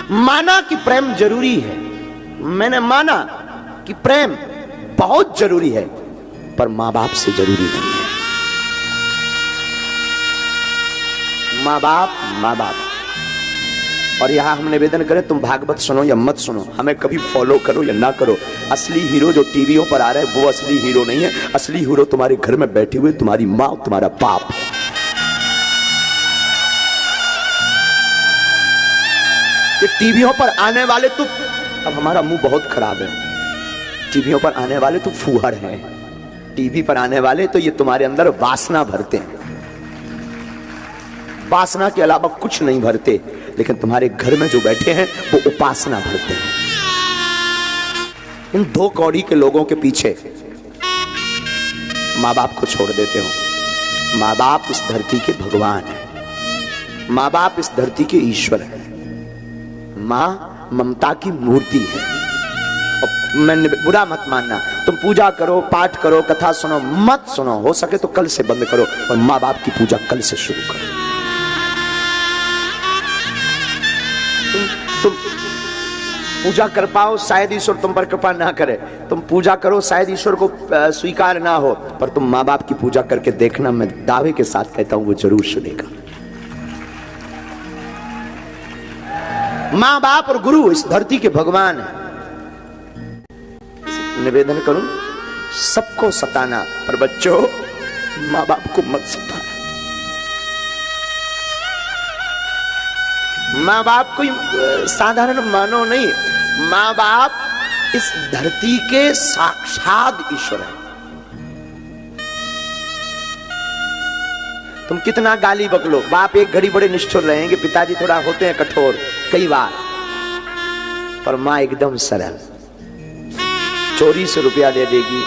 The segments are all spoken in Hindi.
माना कि प्रेम जरूरी है, मैंने माना कि प्रेम बहुत जरूरी है, पर मां बाप से जरूरी नहीं है। मां बाप। और यहां हम निवेदन करें, तुम भागवत सुनो या मत सुनो, हमें कभी फॉलो करो या ना करो, असली हीरो जो टीवियों पर आ रहे हैं वो असली हीरो नहीं है। असली हीरो तुम्हारे घर में बैठे हुए तुम्हारी मां, तुम्हारा बाप है। ये टीवियों पर आने वाले तो, अब हमारा मुंह बहुत खराब है, टीवियों पर आने वाले तो फूहड़ हैं, टीवी पर आने वाले तो ये तुम्हारे अंदर वासना भरते हैं, वासना के अलावा कुछ नहीं भरते, लेकिन तुम्हारे घर में जो बैठे हैं वो उपासना भरते हैं। इन दो कौड़ी के लोगों के पीछे माँ बाप को छोड़ देते हो। माँ बाप इस धरती के भगवान है, माँ बाप इस धरती के ईश्वर है, माँ ममता की मूर्ति है। मैं बुरा मत मानना, तुम पूजा करो, पाठ करो, कथा सुनो, मत सुनो, हो सके तो कल से बंद करो, और माँ बाप की पूजा कल से शुरू करो। तुम पूजा कर पाओ, शायद ईश्वर तुम पर कृपा ना करे, तुम पूजा करो, शायद ईश्वर को स्वीकार ना हो, पर तुम माँ बाप की पूजा करके देखना, मैं दावे के साथ कहता हूं वो जरूर सुनेगा। माँ बाप और गुरु इस धरती के भगवान है। निवेदन करूं, सबको सताना, पर बच्चों माँ बाप को मत सताना। माँ बाप कोई साधारण मानो नहीं, माँ बाप इस धरती के साक्षात ईश्वर है। तुम कितना गाली बकलो, बाप एक घड़ी बड़े निष्ठुर रहेंगे, पिताजी थोड़ा होते हैं कठोर कई बार, पर माँ एकदम सरल। चोरी से रुपया दे देगी,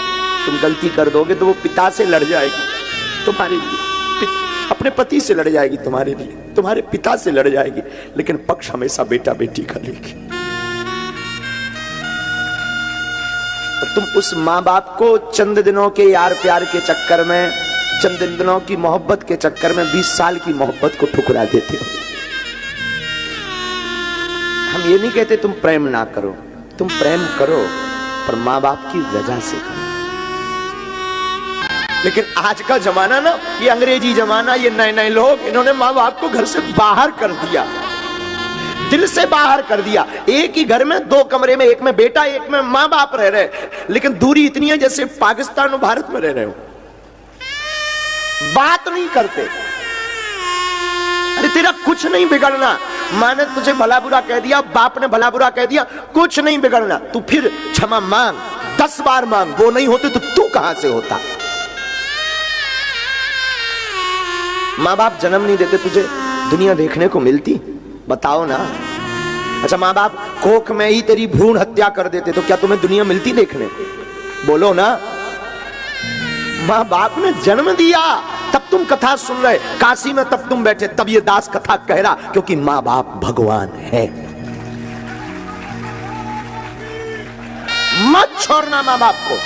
तुम गलती कर दोगे तो वो पिता से लड़ जाएगी तुम्हारे लिए, अपने पति से लड़ जाएगी तुम्हारे लिए, तुम्हारे पिता से लड़ जाएगी, लेकिन पक्ष हमेशा बेटा बेटी का लेगी। तुम उस माँ बाप को चंद दिनों के यार प्यार के चक्कर में, चंद दिनों की मोहब्बत के चक्कर में 20 साल की मोहब्बत को ठुकरा देते हो। हम ये नहीं कहते तुम प्रेम ना करो, तुम प्रेम करो, पर माँ बाप की वजह से करो। लेकिन आज का जमाना ना, ये अंग्रेजी जमाना, ये नए नए लोग, इन्होंने माँ बाप को घर से बाहर कर दिया, दिल से बाहर कर दिया। एक ही घर में 2 कमरे में, एक में बेटा एक में माँ बाप रह रहे, लेकिन दूरी इतनी है जैसे पाकिस्तान और भारत में रह रहे हो, बात नहीं करते। अरे तेरा कुछ नहीं बिगड़ना, माँ ने तुझे भला बुरा कह दिया, बाप ने भला बुरा कह दिया, कुछ नहीं बिगड़ना, तू फिर क्षमा मांग, 10 बार मांग, वो नहीं होते तो तू कहां से होता। माँ बाप जन्म नहीं देते, तुझे दुनिया देखने को मिलती? बताओ ना। अच्छा, माँ बाप कोख में ही तेरी भ्रूण हत्या कर देते तो क्या तुम्हें दुनिया मिलती देखने को? बोलो ना। माँ बाप ने जन्म दिया, तब तुम कथा सुन रहे, काशी में तब तुम बैठे, तब ये दास कथा कह रहा, क्योंकि माँ बाप भगवान है। मत छोड़ना माँ बाप को।